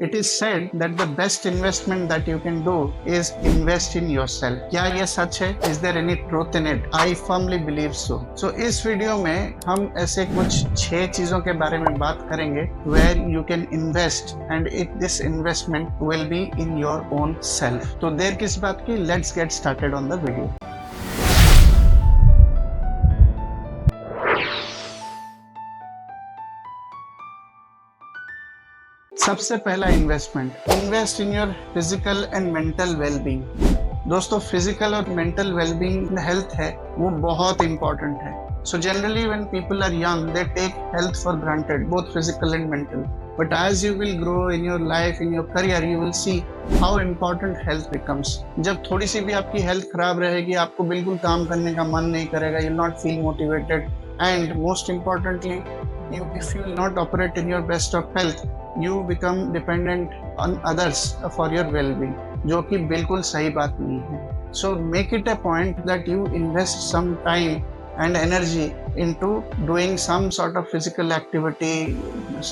It is said that the best investment that you can do is invest in yourself. क्या ये सच है? Is there any truth in it? I firmly believe so. So इस video में हम ऐसे कुछ 6 चीजों के बारे में बात करेंगे where you can invest and this investment will be in your own self. तो देर किस बात की? Let's get started on the video. सबसे पहला investment, invest in your physical and mental wellbeing. दोस्तों, फिजिकल और मेंटल वेलबींग हेल्थ है वो बहुत इंपॉर्टेंट है। So generally when people are young they take health for granted, both physical and mental, but as you will grow in your life, in your career, you will see how important health becomes. जब थोड़ी सी भी आपकी health खराब रहेगी, आपको बिल्कुल काम करने का मन नहीं करेगा, you not feel motivated, and most importantly if you will not operate in your best of health, you become dependent on others for your well-being, जो कि बिल्कुल सही बात नहीं है। So make it a point that you invest some time and energy into doing some sort of physical activity,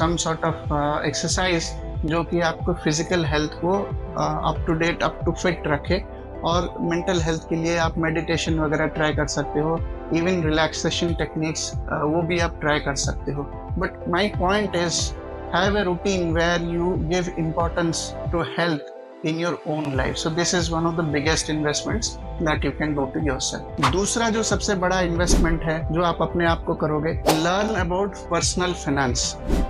some sort of exercise, जो कि आपको physical health को up to date, up to fit रखे। और mental health के लिए आप meditation वगैरह ट्राई कर सकते हो, इवन रिलैक्सेशन टेक्निक्स वो भी आप ट्राई कर सकते हो। But my point is have a routine where you give importance to health in your own life. So this is one of the biggest investments that you can do to yourself. दूसरा जो सबसे बड़ा investment है जो आप अपने आप को करोगे, learn about personal finance.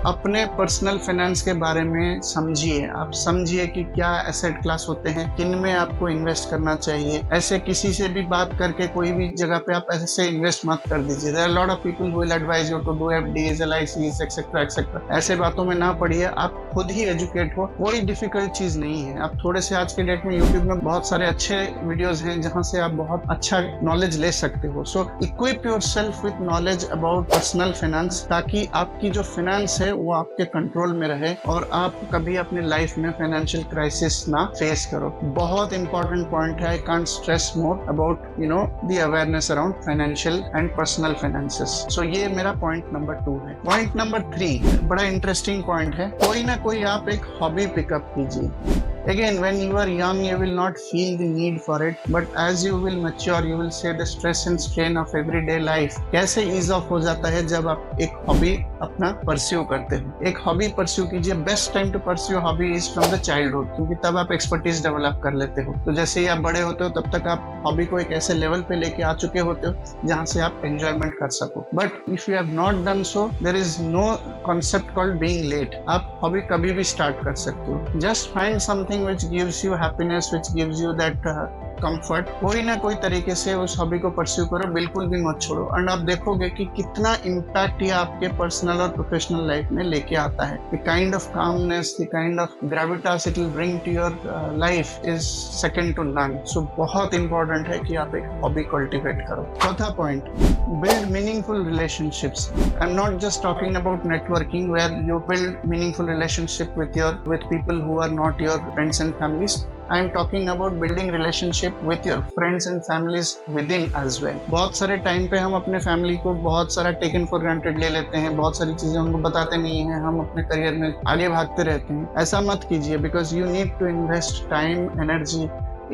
अपने पर्सनल फाइनेंस के बारे में समझिए। आप समझिए कि क्या एसेट क्लास होते हैं, किन में आपको इन्वेस्ट करना चाहिए। ऐसे किसी से भी बात करके कोई भी जगह पे आप ऐसे इन्वेस्ट मत कर दीजिए। There are a lot of people who will advise you to do FDs, LICs, etc. etc. ऐसे बातों में ना पड़िए, आप खुद ही एजुकेट हो। कोई डिफिकल्ट चीज नहीं है। आप थोड़े से आज के डेट में यूट्यूब में बहुत सारे अच्छे वीडियोस हैं जहां से आप बहुत अच्छा नॉलेज ले सकते हो। So equip yourself with knowledge about personal finance, ताकि आपकी जो फाइनेंस है वो आपके कंट्रोल में रहे और आप कभी अपने लाइफ में फाइनेंशियल क्राइसिस ना फेस करो। बहुत इंपॉर्टेंट पॉइंट है। I can't stress more about the awareness around financial and personal finances. So ये मेरा पॉइंट नंबर 2 है। पॉइंट नंबर 3 बड़ा इंटरेस्टिंग पॉइंट है। कोई ना कोई आप एक हॉबी पिकअप कीजिए। Again, when you are young, you will not feel the need for it, but as you will mature, you will say the stress and strain of everyday life कैसे ease off हो जाता है जब आप एक hobby अपना pursue करते हो। एक हॉबी परस्यू कीजिए। Best time to pursue hobby is from the childhood, क्योंकि तब आप एक्सपर्टीज डेवलप कर लेते हो। तो जैसे ही आप बड़े होते हो तब तक आप हॉबी को एक ऐसे लेवल पे लेके आ चुके होते हो जहाँ से आप एंजॉयमेंट कर सको। But if you have not done so, there is no concept called being late. आप हॉबी कभी भी स्टार्ट कर सकते हो। Just find something which gives you happiness, which gives you that comfort. कोई ना कोई तरीके से उस हॉबी को परस्यू करो, बिल्कुल भी मत छोड़ो। एंड आप देखोगे कि कितना इम्पैक्ट ये आपके पर्सनल और प्रोफेशनल लाइफ में लेके आता है। The kind of calmness, the kind of gravitas it will bring to your life is second to none. So बहुत इंपॉर्टेंट है कि आप एक हॉबी कल्टिवेट करो। चौथा point, build meaningful relationships. I'm not just talking about networking where you build meaningful relationship with people who are not your friends and families. I am talking about building relationship with your friends and families within as well. बहुत सारे time पे हम अपने family को बहुत सारा taken for granted ले लेते हैं, बहुत सारी चीजें उनको बताते नहीं हैं, हम अपने करियर में आगे भागते रहते हैं। ऐसा मत कीजिए, because you need to invest time, energy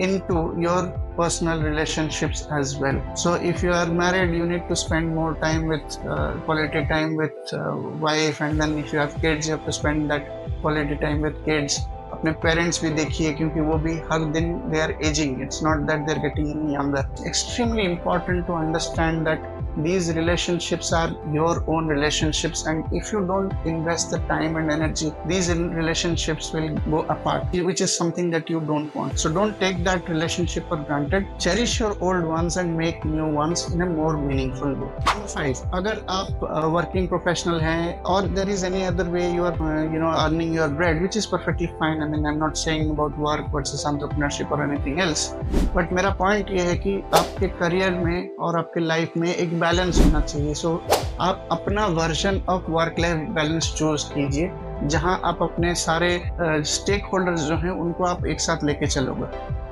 into your personal relationships as well. So if you are married, you need to spend more time with quality time with wife, and then if you have kids, you have to spend that quality time with kids. अपने parents भी देखिए, क्योंकि वो भी हर दिन they are ageing. It's not that they are getting any younger. Extremely important to understand that these relationships are your own relationships, and if you don't invest the time and energy, these relationships will go apart, which is something that you don't want. So don't take that relationship for granted. Cherish your old ones and make new ones in a more meaningful way. Number 5, अगर आप working professional हैं और there is any other way you are earning your bread, which is perfectly fine. I mean, I'm not saying about work versus entrepreneurship or anything else, but मेरा point ये है कि आपके career में और आपके लाइफ में एक बैलेंस होना चाहिए। सो आप अपना version of work life balance choose कीजिए, जहां आप अपने सारे स्टेक होल्डर्स जो हैं उनको आप एक साथ लेके चलोगे।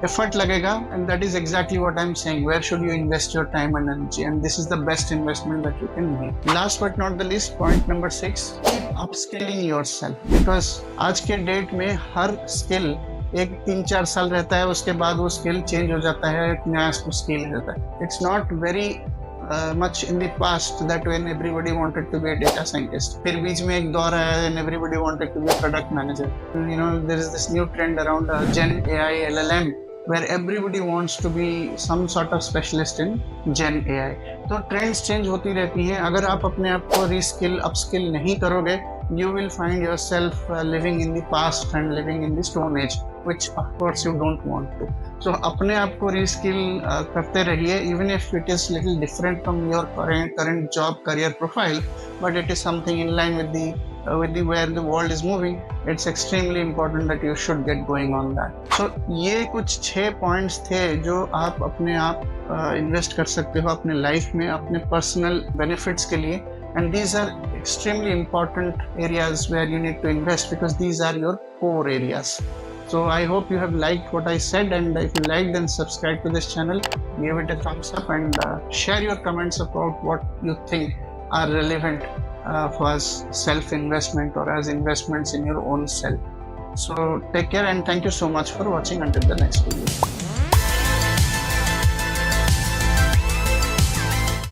effort लगेगा, and that is exactly what I'm saying. Where should you invest your time and energy? And this is the best investment that you can make. Last but not the least, point number 6, keep upskilling yourself. Because आज के date में हर skill एक 3-4 साल रहता है, उसके बाद वो स्किल चेंज हो जाता है, एक नया स्किल रहता है. It's not very much in the past that when everybody wanted to be a data scientist. फिर बीच में एक दौर आया and everybody wanted to be a product manager. You know, there is this new trend around Gen AI LLM where everybody wants to be some sort of specialist in Gen AI. तो trends change होती रहती हैं. अगर आप अपने आप को reskill upskill नहीं करोगे, you will find yourself living in the past and living in the stone age, which of course you don't want to. So अपने आप को रीस्किल करते रहिए, even if it is little different from your current job career profile, but it is something in line with the where the world is moving. It's extremely important that you should get going on that. So ये कुछ 6 points थे जो आप अपने आप invest कर सकते हो अपने लाइफ में, अपने पर्सनल बेनिफिट्स के लिए. And these are extremely important areas where you need to invest because these are your core areas. So I hope you have liked what I said, and if you liked, then subscribe to this channel, give it a thumbs up, and share your comments about what you think are relevant for as self-investment or as investments in your own self. So take care and thank you so much for watching. Until the next video.